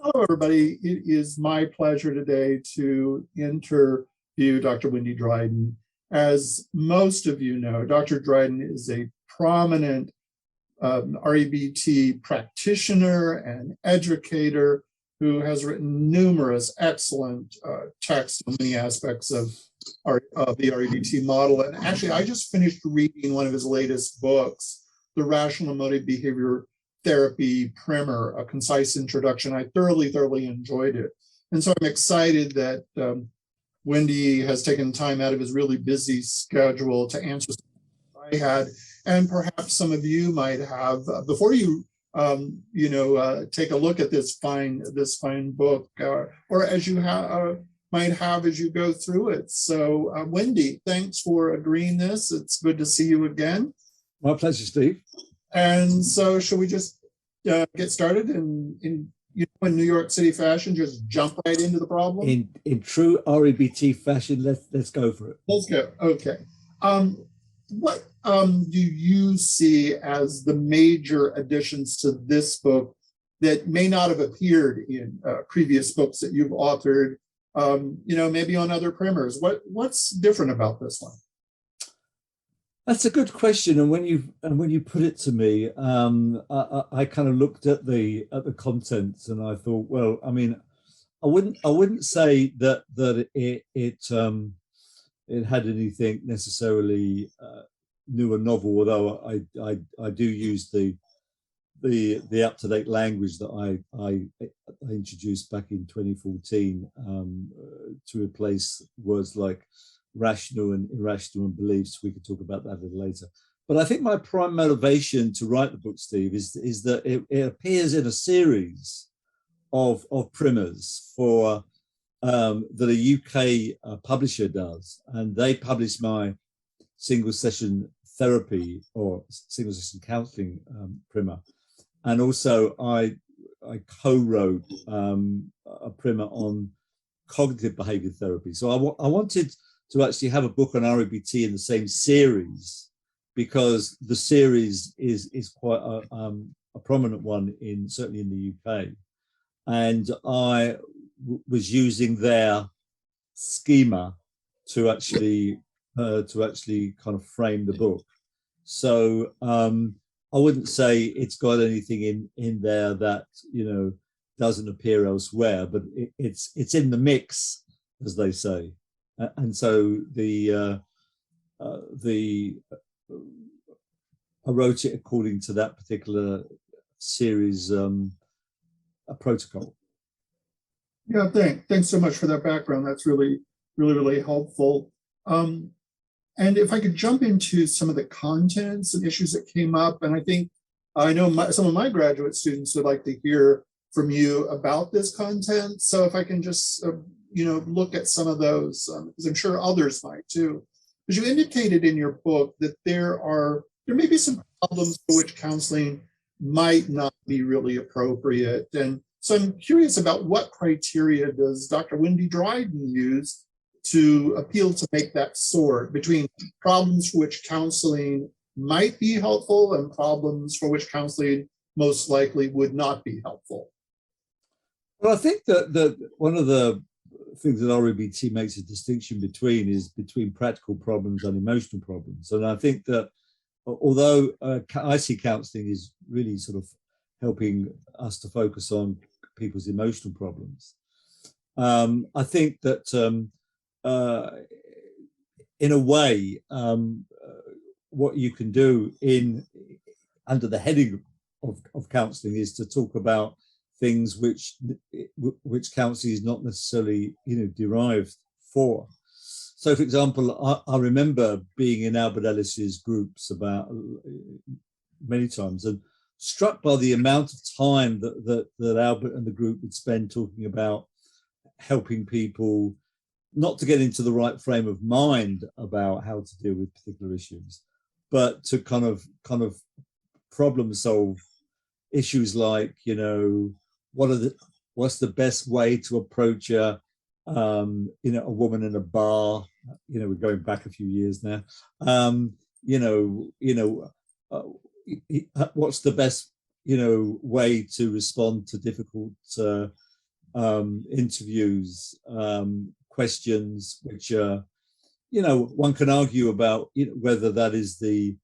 Hello, everybody. It is my pleasure today to interview Dr. Wendy Dryden. As most of you know, Dr. Dryden is a prominent REBT practitioner and educator who has written numerous excellent texts on many aspects of the REBT model. And actually, I just finished reading one of his latest books, The Rational Emotive Behavior Therapy Primer, a concise introduction. I thoroughly enjoyed it. And so I'm excited that Wendy has taken time out of his really busy schedule to answer I had, and perhaps some of you might have before you take a look at this fine book, or as you might have as you go through it. So Wendy, thanks for agreeing this. It's good to see you again. My pleasure, Steve. And so should we just get started in New York City fashion, just jump right into the problem? In true REBT fashion, let's go for it. Let's go. Okay. What do you see as the major additions to this book that may not have appeared in previous books that you've authored, maybe on other primers? What's different about this one? That's a good question, and when you put it to me, I kind of looked at the contents, and I thought, well, I mean, I wouldn't say that it had anything necessarily new or novel, although I do use the up-to-date language that I introduced back in 2014 to replace words like rational and irrational and beliefs. We could talk about that a little later. But I think my prime motivation to write the book, Steve, is that it appears in a series of primers for that a UK publisher does, and they publish my single session therapy or single session counselling primer, and also I co-wrote a primer on cognitive behaviour therapy. So I wanted to actually have a book on REBT in the same series, because the series is quite a prominent one certainly in the UK, and I was using their schema to actually kind of frame the book. So I wouldn't say it's got anything in there that doesn't appear elsewhere, but it's in the mix, as they say. And so I wrote it according to that particular series protocol. Yeah, thanks so much for that background. That's really helpful. And if I could jump into some of the contents and issues that came up, and I know some of my graduate students would like to hear from you about this content. So if I can just look at some of those, because I'm sure others might too. Because you indicated in your book that there may be some problems for which counseling might not be really appropriate. And so I'm curious about what criteria does Dr. Wendy Dryden use to appeal to make that sort between problems for which counseling might be helpful and problems for which counseling most likely would not be helpful? Well, I think that one of the things that REBT makes a distinction between practical problems and emotional problems. And I think that although I see counseling is really sort of helping us to focus on people's emotional problems, I think that in a way, what you can do under the heading of counseling is to talk about things which counseling is not necessarily derived for. So, for example, I remember being in Albert Ellis's groups about many times, and struck by the amount of time that Albert and the group would spend talking about helping people not to get into the right frame of mind about how to deal with particular issues, but to kind of problem solve issues like, what's the best way to approach a woman in a bar. We're going back a few years now. What's the best way to respond to difficult interviews, questions, which one can argue about whether that is the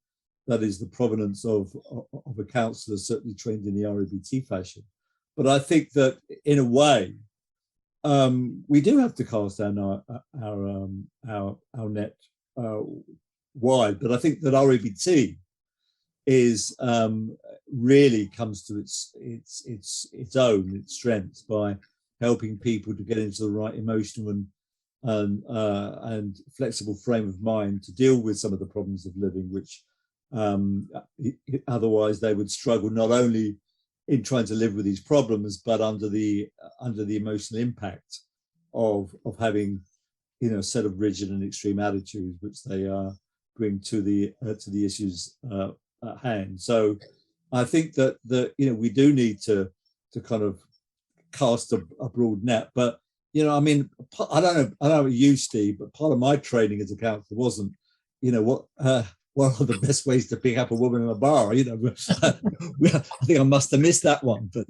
provenance of a counsellor, certainly trained in the REBT fashion. But I think that in a way, we do have to cast our net wide. But I think that REBT is really comes to its own strengths by helping people to get into the right emotional and flexible frame of mind to deal with some of the problems of living, which otherwise they would struggle not only in trying to live with these problems, but under the emotional impact of having a set of rigid and extreme attitudes which they bring to the issues at hand. So I think that we do need to kind of cast a broad net. But I mean, I don't know about you, Steve, but part of my training as a counsellor wasn't what are the best ways to pick up a woman in a bar. I think I must have missed that one. But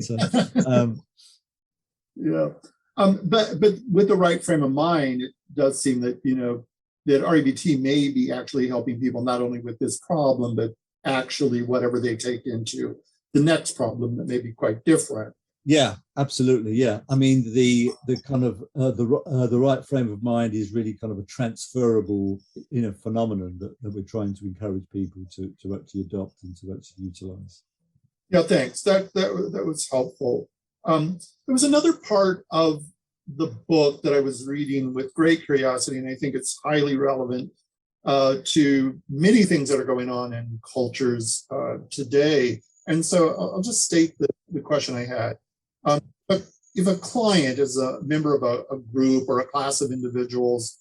yeah. But with the right frame of mind, it does seem that that REBT may be actually helping people not only with this problem, but actually whatever they take into the next problem that may be quite different. Yeah, absolutely. Yeah, I mean the kind of the right frame of mind is really kind of a transferable phenomenon that we're trying to encourage people to actually adopt and to actually utilize. Yeah, thanks. That was helpful. There was another part of the book that I was reading with great curiosity, and I think it's highly relevant to many things that are going on in cultures today. And so I'll just state the question I had. But if a client is a member of a group or a class of individuals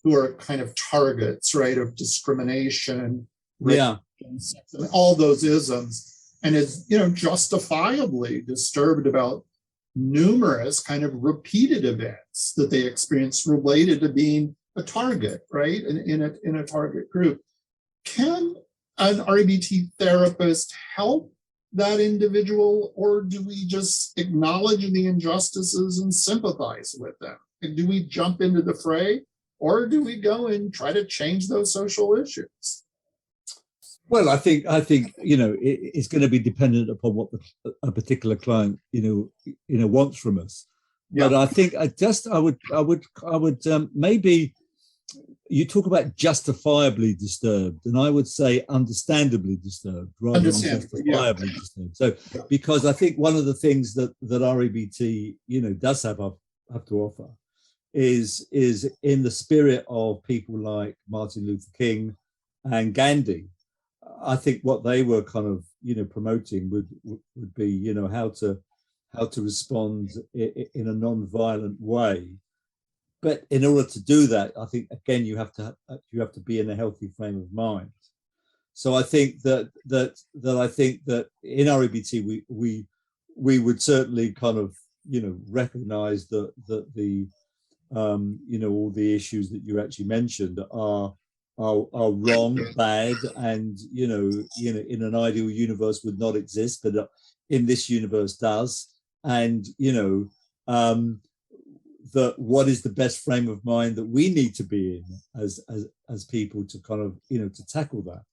who are kind of targets, right, of discrimination, yeah, sex, and all those isms, and is justifiably disturbed about numerous kind of repeated events that they experience related to being a target, right, in a target group, can an REBT therapist help that individual, or do we just acknowledge the injustices and sympathize with them? And do we jump into the fray, or do we go and try to change those social issues? Well, I think it's going to be dependent upon what a particular client wants from us. Yeah. But I think I would maybe. You talk about justifiably disturbed, and I would say understandably disturbed rather than justifiably disturbed. So, because I think one of the things that REBT does have to offer is in the spirit of people like Martin Luther King and Gandhi. I think what they were kind of promoting would be how to respond in a non-violent way. But in order to do that, I think again you have to be in a healthy frame of mind. So I think that in REBT we would certainly kind of recognize that the all the issues that you actually mentioned are wrong, bad, and in an ideal universe would not exist, but in this universe does, and that what is the best frame of mind that we need to be in as people to kind of to tackle that.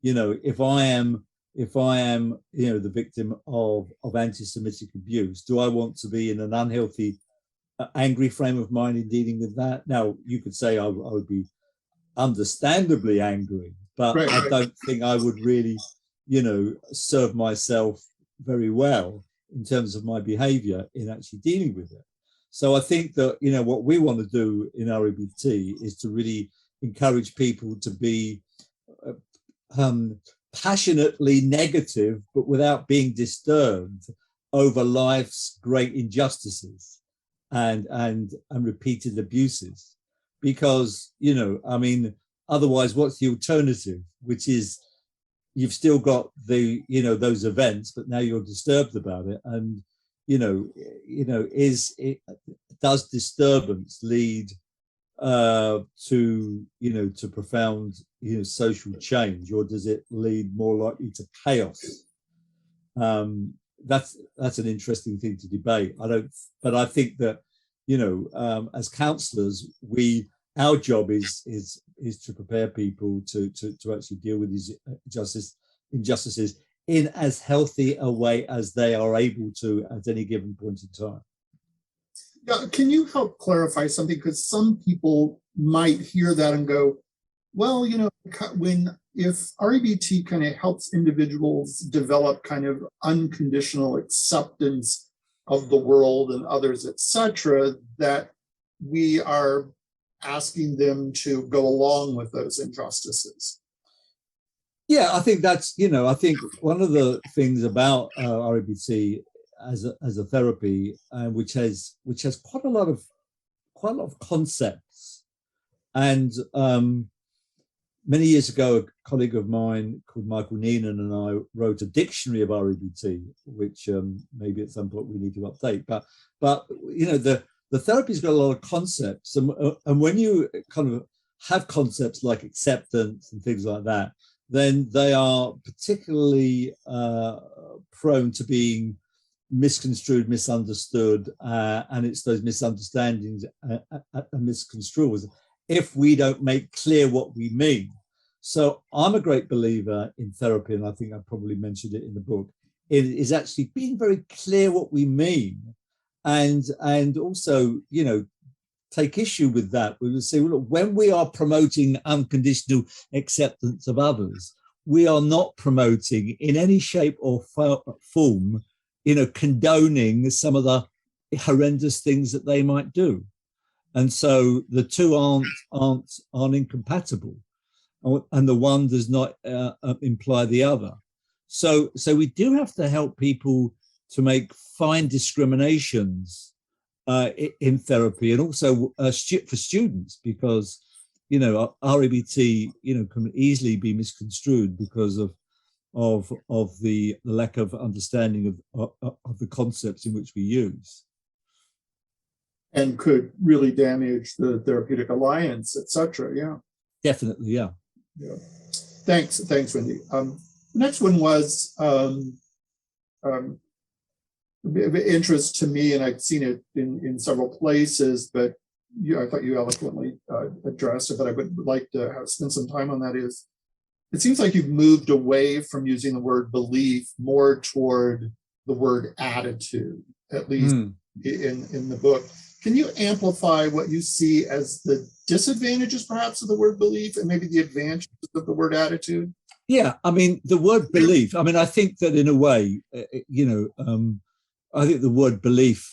If I am the victim of anti-Semitic abuse, do I want to be in an unhealthy angry frame of mind in dealing with that? Now you could say I would be understandably angry, but right. I don't think I would really serve myself very well in terms of my behavior in actually dealing with it. So I think that, what we want to do in REBT is to really encourage people to be passionately negative, but without being disturbed over life's great injustices and repeated abuses. Because, otherwise, what's the alternative? Which is you've still got those events, but now you're disturbed about it. And does disturbance lead to profound social change, or does it lead more likely to chaos? That's an interesting thing to debate. But I think that, as counselors, our job is to prepare people to actually deal with these injustices in as healthy a way as they are able to at any given point in time. Yeah, can you help clarify something? Because some people might hear that and go, well, if REBT kind of helps individuals develop kind of unconditional acceptance of the world and others, etc., that we are asking them to go along with those injustices. Yeah, I think that's, I think one of the things about REBT as a therapy, which has quite a lot of concepts, and many years ago, a colleague of mine called Michael Neenan and I wrote a dictionary of REBT, which maybe at some point we need to update. But the therapy's got a lot of concepts, and when you kind of have concepts like acceptance and things like that, then they are particularly prone to being misconstrued, misunderstood, and it's those misunderstandings and misconstruals if we don't make clear what we mean. So I'm a great believer in therapy, and I think I probably mentioned it in the book. It is actually being very clear what we mean, and also, take issue with that. We would say, well, look, when we are promoting unconditional acceptance of others, we are not promoting in any shape or form, condoning some of the horrendous things that they might do. And so the two aren't incompatible, and the one does not imply the other. So we do have to help people to make fine discriminations in therapy, and also for students, because REBT can easily be misconstrued because of the lack of understanding of the concepts in which we use, and could really damage the therapeutic alliance, etc. Yeah, definitely. Yeah. Thanks, Wendy. The next one was of interest to me, and I've seen it in several places, but I thought you eloquently addressed it, but I would like to spend some time on that. Is it seems like you've moved away from using the word belief more toward the word attitude, at least in the book. Can you amplify what you see as the disadvantages perhaps of the word belief and maybe the advantages of the word attitude? Yeah, I mean, the word belief, I think that in a way, I think the word belief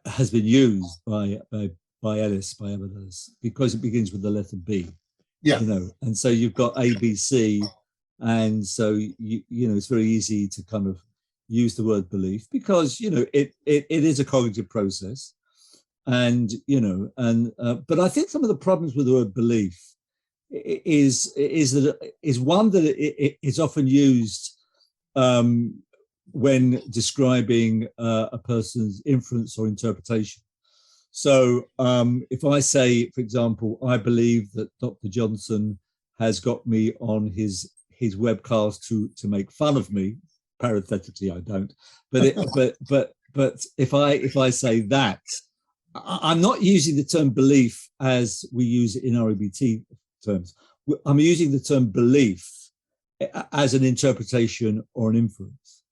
has been used by Ellis, by others, because it begins with the letter B. Yeah. And so you've got ABC, and so it's very easy to kind of use the word belief because it is a cognitive process, and but I think some of the problems with the word belief is one that it is often used when describing a person's inference or interpretation. So if I say, for example, I believe that Dr. Johnson has got me on his webcast to make fun of me, parenthetically, I don't, but if I say that, I'm not using the term belief as we use it in REBT terms. I'm using the term belief as an interpretation or an inference.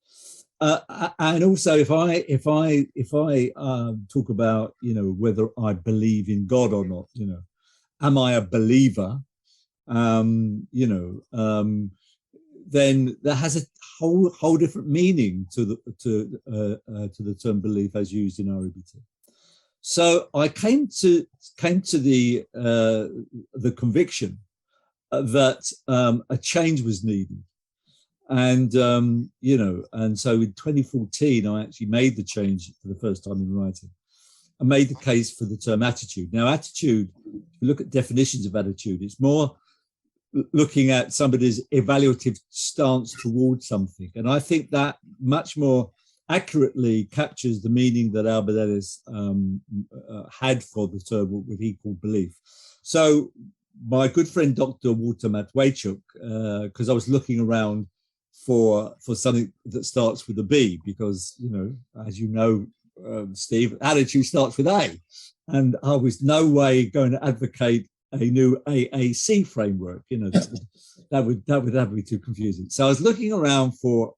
And also, if I talk about whether I believe in God or not, am I a believer? Then that has a whole different meaning to the term belief as used in REBT. So I came to the conviction that a change was needed. And, and so in 2014, I actually made the change for the first time in writing. I made the case for the term attitude. Now, attitude, if you look at definitions of attitude, it's more looking at somebody's evaluative stance towards something. And I think that much more accurately captures the meaning that Albert Ellis had for the term, what he called belief. So my good friend, Dr. Walter Matweychuk, because I was looking around for something that starts with a B, because, you know, as you know, Steve, attitude starts with A, and I was no way going to advocate a new AAC framework. You know, that would be too confusing. So I was looking around for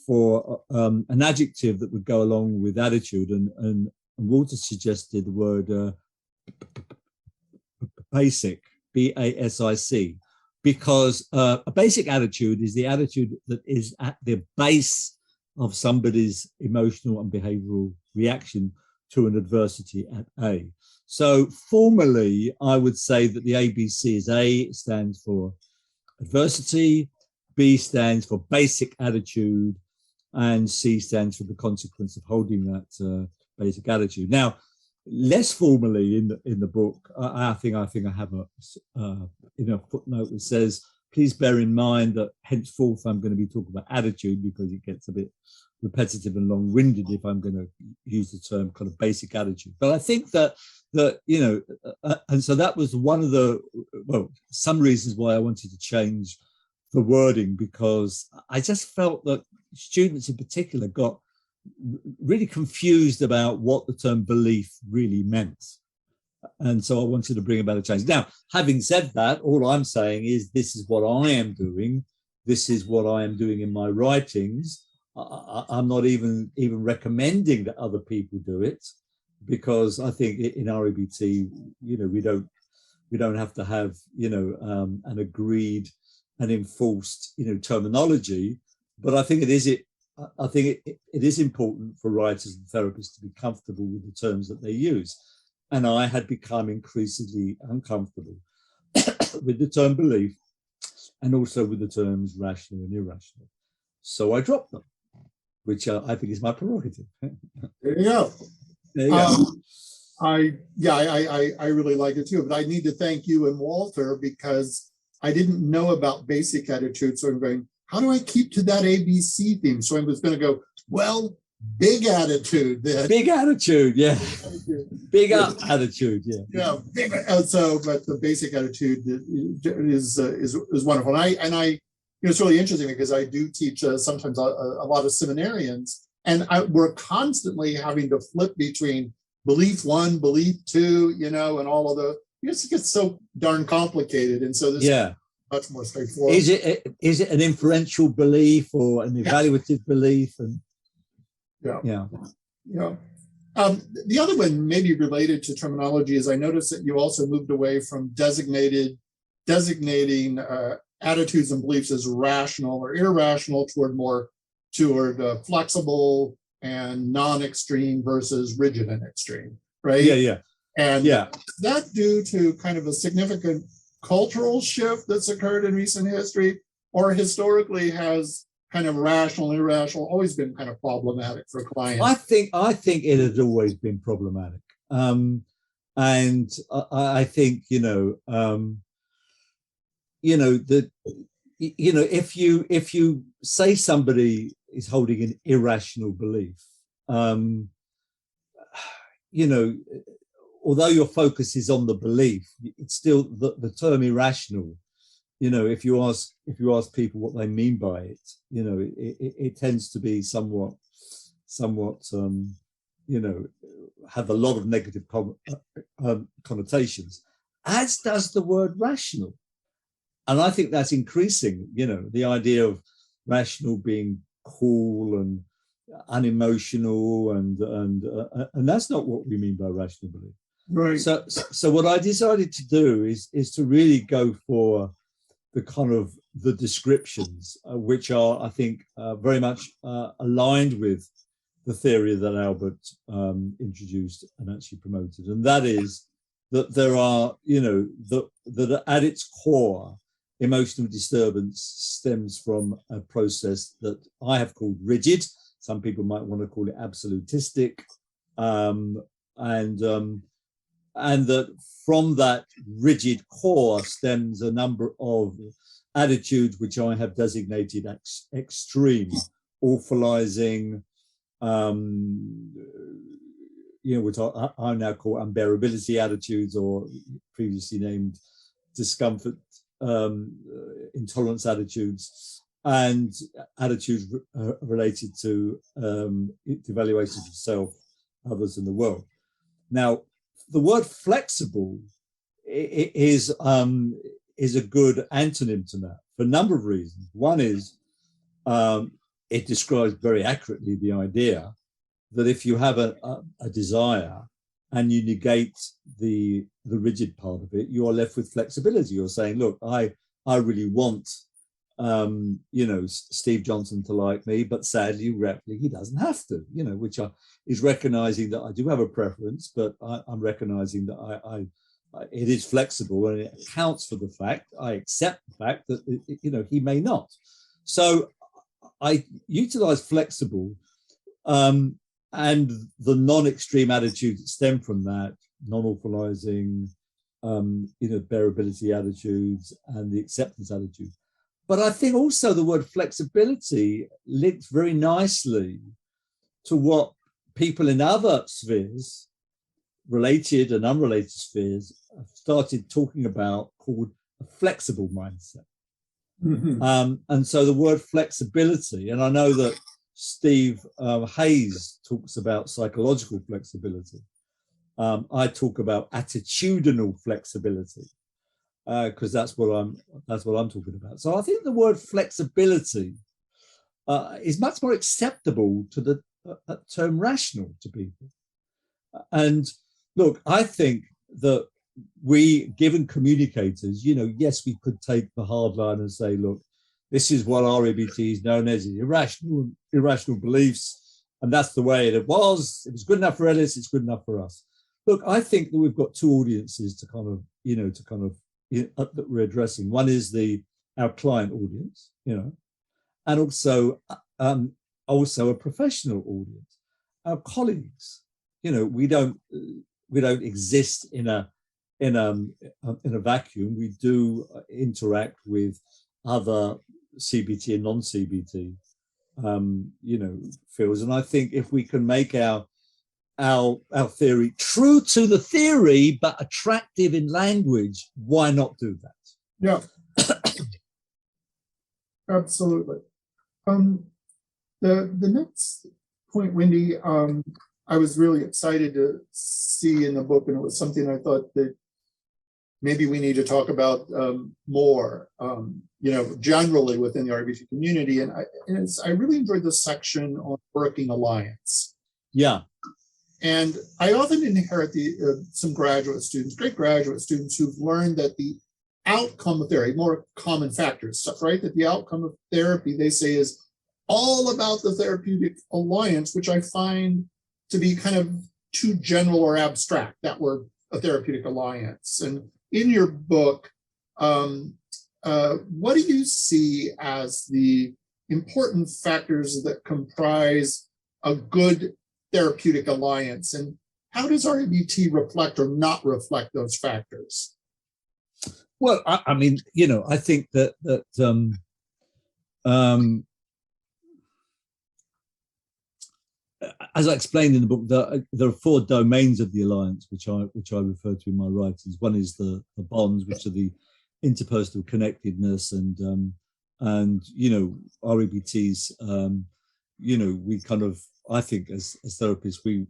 an adjective that would go along with attitude, and Walter suggested the word basic, BASIC, because a basic attitude is the attitude that is at the base of somebody's emotional and behavioral reaction to an adversity at A. So formally, I would say that the ABC is A stands for adversity, B stands for basic attitude, and C stands for the consequence of holding that basic attitude. Now, less formally in the book, I think I have a footnote that says, please bear in mind that henceforth I'm going to be talking about attitude because it gets a bit repetitive and long-winded if I'm going to use the term kind of basic attitude. But I think that you know, and so that was one of the, well, some reasons why I wanted to change the wording, because I just felt that students in particular got really confused about what the term belief really meant. And so I wanted to bring about a change. Now, having said that, all I'm saying is this is what I am doing. This is what I am doing in my writings. I'm not even recommending that other people do it, because I think in REBT, you know, we don't have to have, you know, an agreed and enforced, you know, terminology. But I think it is important for writers and therapists to be comfortable with the terms that they use. And I had become increasingly uncomfortable with the term belief and also with the terms rational and irrational. So I dropped them, which I think is my prerogative. There you go. There you go. I really like it too, but I need to thank you and Walter, because I didn't know about basic attitude. So I'm going, how do I keep to that ABC theme? So I was going to go, well, big attitude. Then. Big attitude, yeah. Big up attitude, yeah. Yeah, big. So, but the basic attitude is wonderful. And I, you know, it's really interesting because I do teach sometimes a lot of seminarians, and we're constantly having to flip between belief one, belief two, you know, and all of the. It just gets so darn complicated, and so this. Yeah. Much more straightforward. Is it an inferential belief or an evaluative belief? And yeah. The other one, maybe related to terminology, is I noticed that you also moved away from designating attitudes and beliefs as rational or irrational toward flexible and non-extreme versus rigid and extreme, right? Yeah. And that due to kind of a significant cultural shift that's occurred in recent history, or historically has kind of rational, irrational always been kind of problematic for clients? I think it has always been problematic, and I think if you say somebody is holding an irrational belief, although your focus is on the belief, it's still the term irrational. You know, if you ask people what they mean by it, you know, it tends to be somewhat, have a lot of negative connotations, as does the word rational. And I think that's increasing. You know, the idea of rational being cool and unemotional, and that's not what we mean by rational belief. Right. So what I decided to do is to really go for the kind of the descriptions, which are, I think, very much aligned with the theory that Albert introduced and actually promoted, and that is that there are, that at its core, emotional disturbance stems from a process that I have called rigid. Some people might want to call it absolutistic, and that from that rigid core stems a number of attitudes which I have designated extreme, awfulizing, which I now call unbearability attitudes, or previously named discomfort, intolerance attitudes, and attitudes related to evaluations of self, others, and the world. Now, the word flexible is a good antonym to that for a number of reasons. One is it describes very accurately the idea that if you have a desire and you negate the rigid part of it, you are left with flexibility. You're saying, look, I really want Steve Johnson to like me, but sadly, rapidly, he doesn't have to, which is recognizing that I do have a preference, but I'm recognizing that it is flexible, and it accounts for the fact, I accept the fact that, he may not. So I utilize flexible, and the non-extreme attitudes that stem from that, non-awfulizing, bearability attitudes, and the acceptance attitude. But I think also the word flexibility links very nicely to what people in other spheres, related and unrelated spheres, have started talking about, called a flexible mindset. Mm-hmm. And so the word flexibility, and I know that Steve Hayes talks about psychological flexibility. I talk about attitudinal flexibility, because that's what I'm talking about. So I think the word flexibility is much more acceptable to the term rational to people. And look, I think that we, given communicators, yes, we could take the hard line and say, look, this is what REBT is known as irrational beliefs, and that's the way it was. It was good enough for Ellis, it's good enough for us. Look, I think that we've got two audiences that we're addressing. One is our client audience, and also a professional audience, our colleagues. We don't exist in a vacuum. We do interact with other CBT and non-CBT, fields. And I think if we can make our theory true to the theory but attractive in language, why not do that? Yeah, absolutely. The next point, Wendy, I was really excited to see in the book, and it was something I thought that maybe we need to talk about more, generally within the REBT community. And I really enjoyed the section on working alliance. Yeah. And I often inherit some graduate students, great graduate students, who've learned that the outcome of therapy, more common factors stuff, right? That the outcome of therapy, they say, is all about the therapeutic alliance, which I find to be kind of too general or abstract, that word, a therapeutic alliance. And in your book, what do you see as the important factors that comprise a good therapeutic alliance, and how does REBT reflect or not reflect those factors? Well, I mean, I think that as I explained in the book, there are four domains of the alliance which I refer to in my writings. One is the bonds, which are the interpersonal connectedness, and REBTs. We kind of, I think, as therapists, we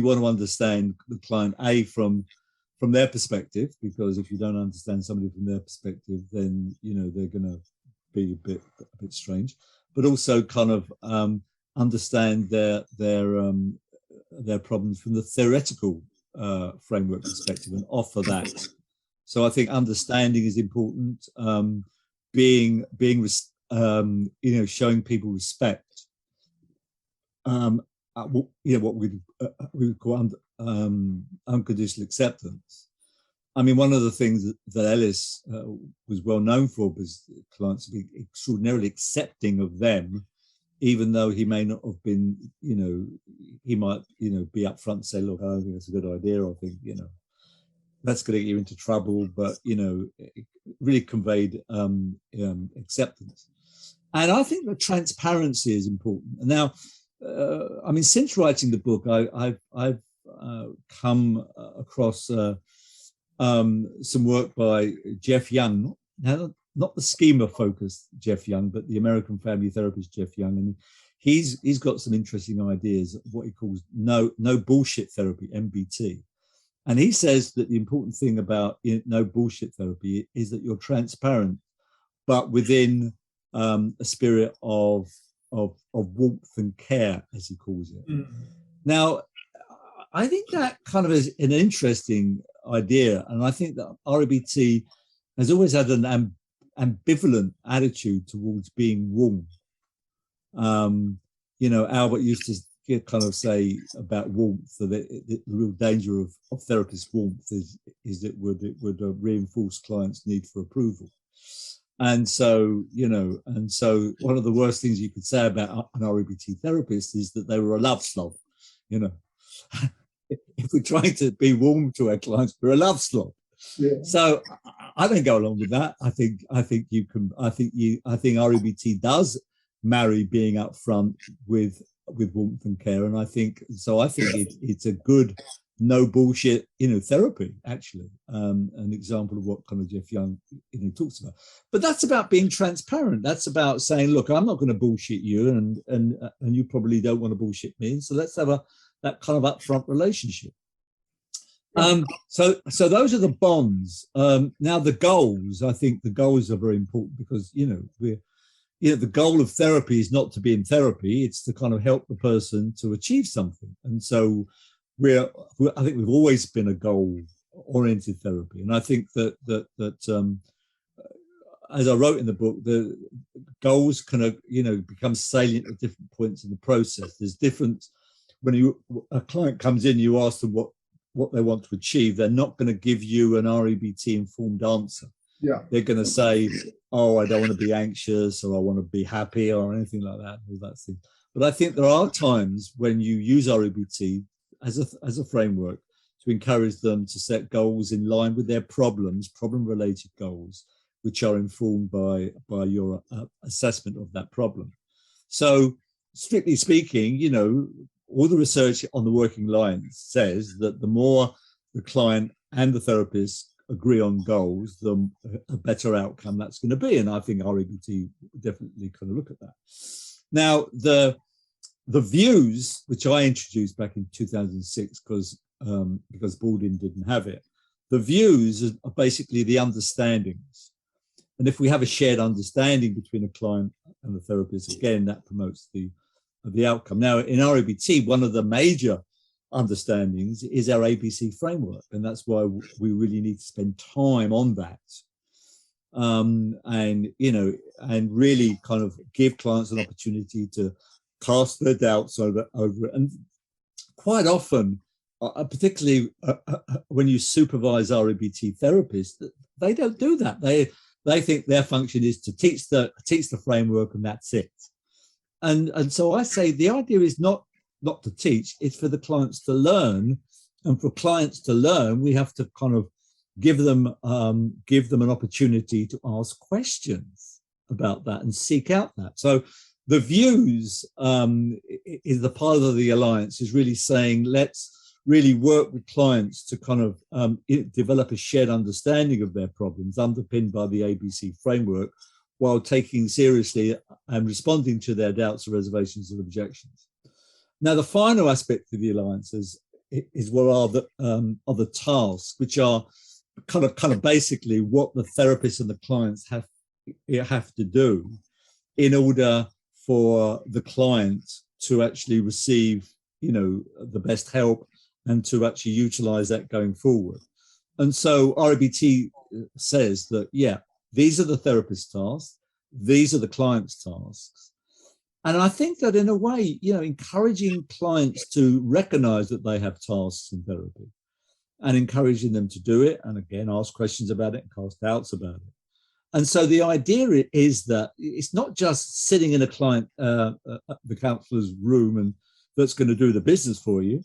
want to understand the client from their perspective, because if you don't understand somebody from their perspective, then they're going to be a bit strange. But also kind of understand their problems from the theoretical framework perspective and offer that. So I think understanding is important. Showing people respect. What we would call unconditional acceptance. I mean, one of the things that Ellis was well known for was clients to be extraordinarily accepting of them, even though he may not have been, he might, be upfront and say, look, I don't think that's a good idea. I think, that's going to get you into trouble, but, it really conveyed acceptance. And I think that transparency is important. And now, since writing the book, I've come across some work by Jeff Young. Now, not the schema focused Jeff Young, but the American family therapist Jeff Young, and he's got some interesting ideas of what he calls no bullshit therapy, MBT. And he says that the important thing about no bullshit therapy is that you're transparent, but within a spirit of warmth and care, as he calls it. Now, I think that kind of is an interesting idea, and I think that REBT has always had an ambivalent attitude towards being warm. Albert used to kind of say about warmth that the real danger of therapist warmth is it would reinforce clients' need for approval. And so, one of the worst things you could say about an REBT therapist is that they were a love slob. If we're trying to be warm to our clients, we're a love slob. Yeah. So I don't go along with that. I think REBT does marry being upfront with warmth and care, and I think it's a good no bullshit therapy, actually, an example of what kind of Jeff Young talks about. But that's about being transparent. That's about saying, look, I'm not going to bullshit you, and you probably don't want to bullshit me, so let's have that kind of upfront relationship. So those are the bonds. Now the goals, I think the goals are very important, because the goal of therapy is not to be in therapy, it's to kind of help the person to achieve something. And so I think we've always been a goal-oriented therapy, and I think that as I wrote in the book, the goals kind of become salient at different points in the process. There's different when a client comes in, you ask them what they want to achieve. They're not going to give you an REBT informed answer. Yeah, they're going to say, "Oh, I don't want to be anxious, or I want to be happy, or anything like that." All that thing. But I think there are times when you use REBT as a framework to encourage them to set goals in line with their problem-related goals, which are informed by your assessment of that problem. So, strictly speaking, all the research on the working lines says that the more the client and the therapist agree on goals, the a better outcome that's going to be. And I think REBT definitely kind of look at that. Now, the views, which I introduced back in 2006, because Baldwin didn't have it, the views are basically the understandings. And if we have a shared understanding between a client and the therapist, again, that promotes the outcome. Now, in REBT, one of the major understandings is our ABC framework, and that's why we really need to spend time on that, and really kind of give clients an opportunity to cast their doubts over it. And quite often, particularly when you supervise REBT therapists, they don't do that. They think their function is to teach the framework, and that's it. And so I say the idea is not to teach, it's for the clients to learn. And for clients to learn, we have to kind of give them an opportunity to ask questions about that and seek out that. So the views is the part of the alliance is really saying, let's really work with clients to kind of develop a shared understanding of their problems underpinned by the ABC framework, while taking seriously and responding to their doubts, reservations, and objections. Now, the final aspect of the alliances is what are the tasks, which are kind of basically what the therapist and the clients have to do in order for the client to actually receive, the best help and to actually utilize that going forward. And so REBT says that, these are the therapist's tasks, these are the client's tasks. And I think that in a way, encouraging clients to recognize that they have tasks in therapy and encouraging them to do it, and again, ask questions about it and cast doubts about it. And so the idea is that it's not just sitting in a client, the counselor's room, and that's going to do the business for you.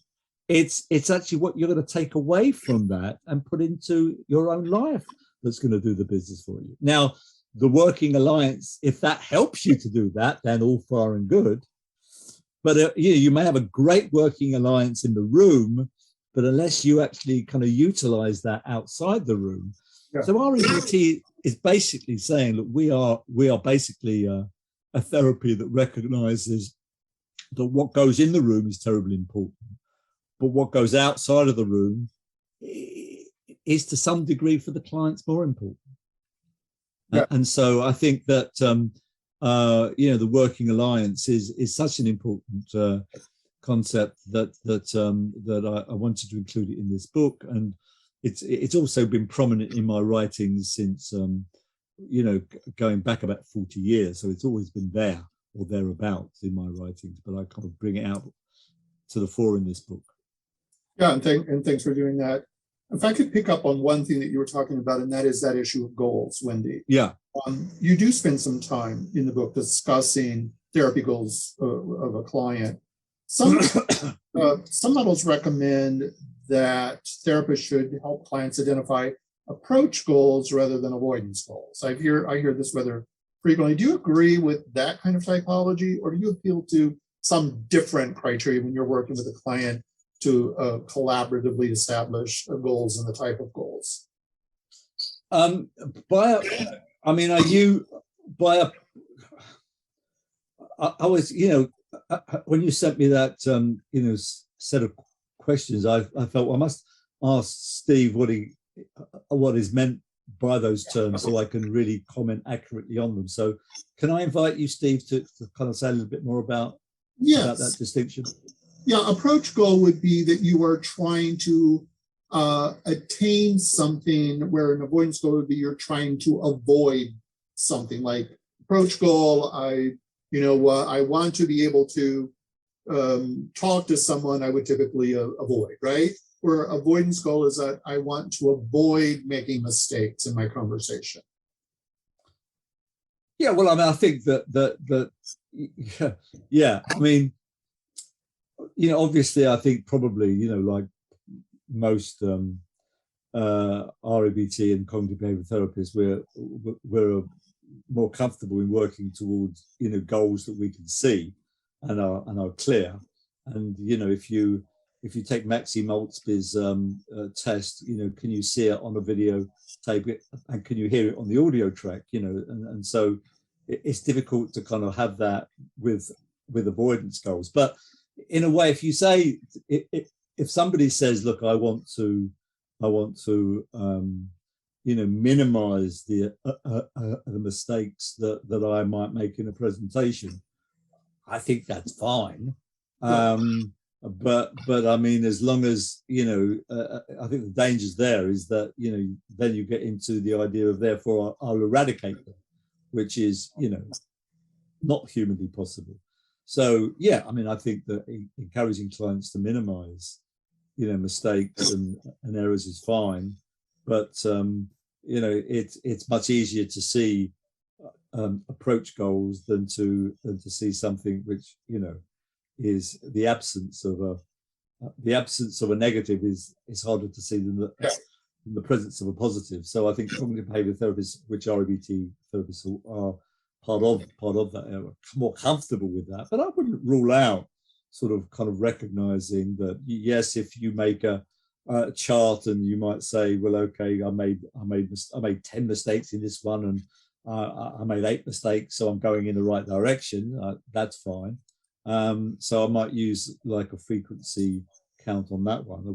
It's actually what you're going to take away from that and put into your own life that's going to do the business for you. Now, the working alliance, if that helps you to do that, then all far and good. But you may have a great working alliance in the room, but unless you actually kind of utilize that outside the room, Yeah. So REBT is basically saying, look, we are basically a therapy that recognizes that what goes in the room is terribly important, but what goes outside of the room is to some degree for the clients more important. Yeah. And so I think that the working alliance is such an important concept that I wanted to include it in this book, and it's also been prominent in my writings since going back about 40 years. So it's always been there or thereabouts in my writings, but I kind of bring it out to the fore in this book. Yeah, and thanks for doing that. If I could pick up on one thing that you were talking about, and that is that issue of goals, Wendy. Yeah. You do spend some time in the book discussing therapy goals of a client. Some models recommend that therapists should help clients identify approach goals rather than avoidance goals. I hear this rather frequently. Do you agree with that kind of typology, or do you appeal to some different criteria when you're working with a client to collaboratively establish goals and the type of goals? I was, when you sent me that, set of questions, I felt, well, I must ask Steve what is meant by those terms so I can really comment accurately on them. So can I invite you, Steve, to kind of say a little bit more about that distinction? Yeah, approach goal would be that you are trying to attain something, where an avoidance goal would be you're trying to avoid something. Like approach goal, I want to be able to talk to someone I would typically avoid, right? Where avoidance goal is that I want to avoid making mistakes in my conversation. Yeah, well, I mean, I think obviously, I think probably, like most REBT and cognitive behavior therapists, we're more comfortable in working towards, goals that we can see and are clear. And, if you take Maxi Maltzby's test, can you see it on a video tape, and can you hear it on the audio track? And so it's difficult to kind of have that with avoidance goals. But in a way, if you say, if somebody says, look, I want to minimize the mistakes that I might make in a presentation, I think that's fine. But I mean, as long as, I think the dangers there is that, then you get into the idea of, therefore, I'll eradicate them, which is, not humanly possible. So, yeah, I mean, I think that encouraging clients to minimize, mistakes and errors is fine. But, it's much easier to see approach goals than to see something which, is the absence of a negative is harder to see than the presence of a positive. So I think cognitive behavior therapists, which REBT therapists are part of that, are more comfortable with that. But I wouldn't rule out sort of kind of recognizing that, yes, if you make a chart and you might say, well, okay, I made 10 mistakes in this one, and I made 8 mistakes, so I'm going in the right direction. That's fine. So I might use like a frequency count on that one. I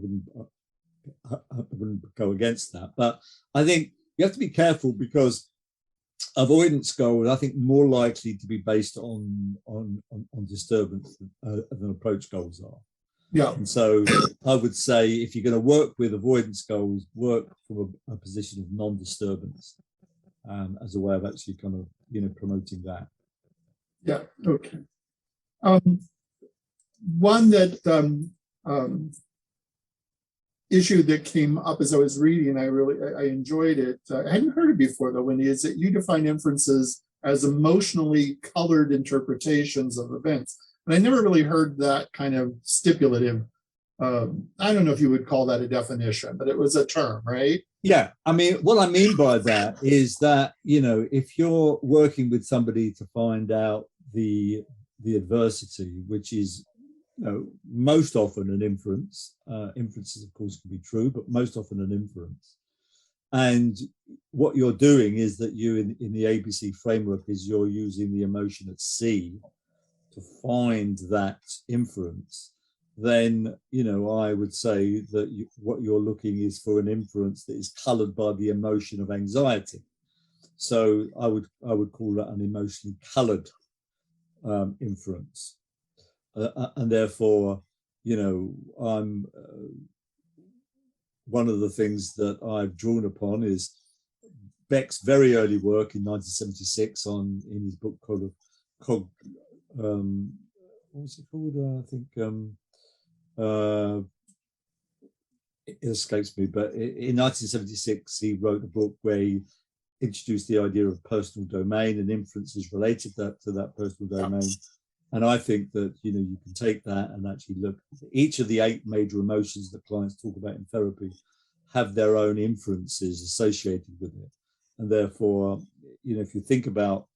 wouldn't go against that. But I think you have to be careful, because avoidance goals, I think, more likely to be based on disturbance than approach goals are. Yeah. And so I would say, if you're going to work with avoidance goals, work from a position of non-disturbance as a way of actually kind of, promoting that. Yeah. Okay. One that issue that came up as I was reading, I enjoyed it. I hadn't heard it before, though, Wendy, is that you define inferences as emotionally colored interpretations of events. And I never really heard that kind of stipulative. I don't know if you would call that a definition, but it was a term, right? Yeah. I mean, what I mean by that is that, if you're working with somebody to find out the adversity, which is, most often an inference. Inferences, of course, can be true, but most often an inference. And what you're doing is that you, in the ABC framework, is you're using the emotion at C to find that inference. Then, I would say that what you're looking is for an inference that is colored by the emotion of anxiety. So I would call that an emotionally colored inference. And therefore, I'm one of the things that I've drawn upon is Beck's very early work in 1976 in his book called what was it called? I think it escapes me, but in 1976 he wrote a book where he introduced the idea of personal domain and inferences related to that personal domain. And I think that, you can take that and actually look, each of the 8 major emotions that clients talk about in therapy have their own inferences associated with it. And therefore, if you think about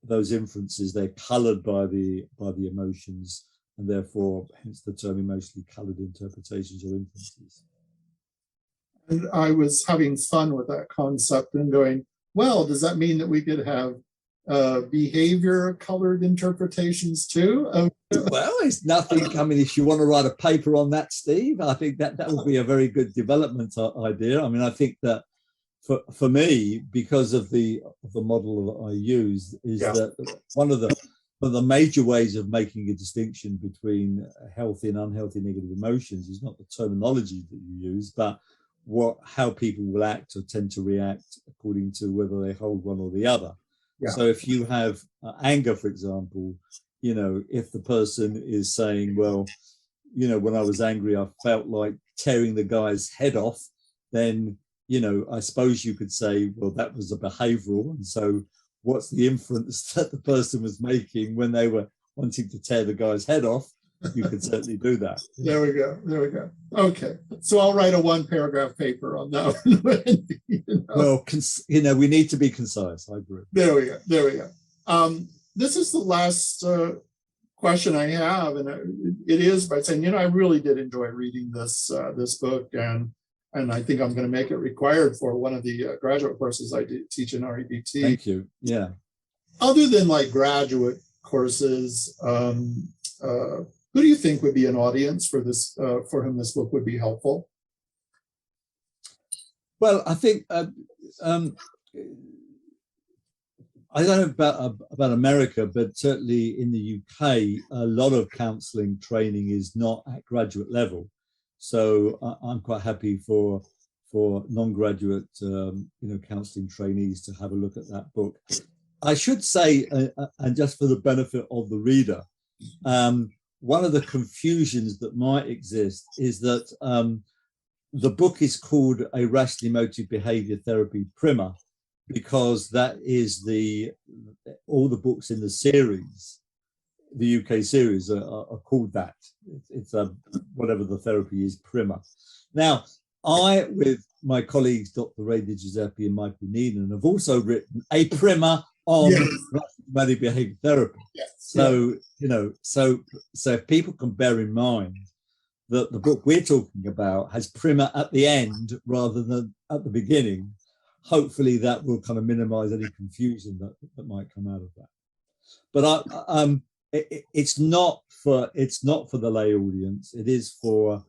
those inferences, they're colored by the emotions, and therefore, hence the term emotionally colored interpretations or inferences. And I was having fun with that concept and going, well, does that mean that we could have behavior colored interpretations too? Well, it's nothing. I mean, if you want to write a paper on that, Steve, I think that would be a very good development idea. I mean, I think that for me, because of the model that I use, is that one of the major ways of making a distinction between healthy and unhealthy negative emotions is not the terminology that you use, but how people will act or tend to react according to whether they hold one or the other. So if you have anger, for example, if the person is saying, well, when I was angry, I felt like tearing the guy's head off, then, I suppose you could say, well, that was a behavioral. And so what's the inference that the person was making when they were wanting to tear the guy's head off? You could certainly do that. There we go. Okay. So I'll write a 1-paragraph paper on that. Well, we need to be concise. I agree. There we go. This is the last question I have, and it is by saying, I really did enjoy reading this book, and I think I'm going to make it required for one of the graduate courses I teach in REBT. Thank you. Yeah. Other than like graduate courses, who do you think would be an audience for this, for whom this book would be helpful? Well, I think I don't know about America, but certainly in the UK, a lot of counselling training is not at graduate level. So I'm quite happy for non-graduate, counselling trainees to have a look at that book. I should say, and just for the benefit of the reader, one of the confusions that might exist is that the book is called a Rational Emotive Behavior Therapy Primer because that is all the books in the series, the UK series are called that. It's whatever the therapy is, Primer. Now, I, with my colleagues, Dr. Ray Giuseppe and Michael Neenan, have also written a primer on Emotive Behavior Therapy. So, so if people can bear in mind that the book we're talking about has primer at the end rather than at the beginning, hopefully that will kind of minimize any confusion that might come out of that. But it's not for the lay audience. It is for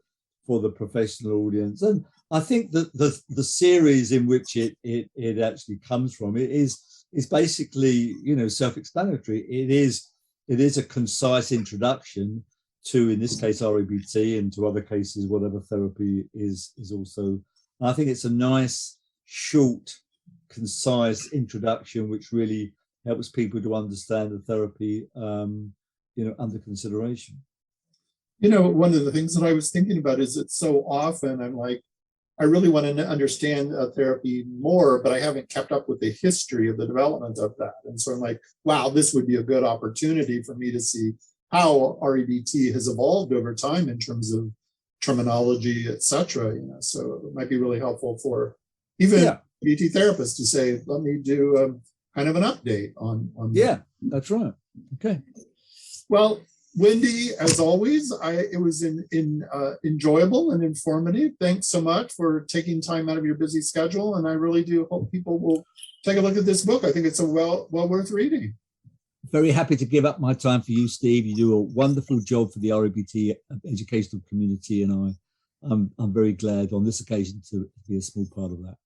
the professional audience, and I think that the series in which it actually comes from is basically self-explanatory. It is a concise introduction to, in this case, REBT, and to other cases, whatever therapy is also. And I think it's a nice, short, concise introduction, which really helps people to understand the therapy, under consideration. One of the things that I was thinking about is that so often I'm like, I really want to understand therapy more, but I haven't kept up with the history of the development of that. And so I'm like, wow, this would be a good opportunity for me to see how REBT has evolved over time in terms of terminology, etc. So it might be really helpful for even REBT therapists to say, let me do kind of an update on that. That's right. Okay. Well, Wendy, as always, it was enjoyable and informative. Thanks so much for taking time out of your busy schedule, and I really do hope people will take a look at this book. I think it's a well worth reading. Very happy to give up my time for you, Steve. You do a wonderful job for the REBT educational community, and I'm very glad on this occasion to be a small part of that.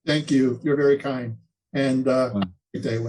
Thank you. You're very kind, and good day.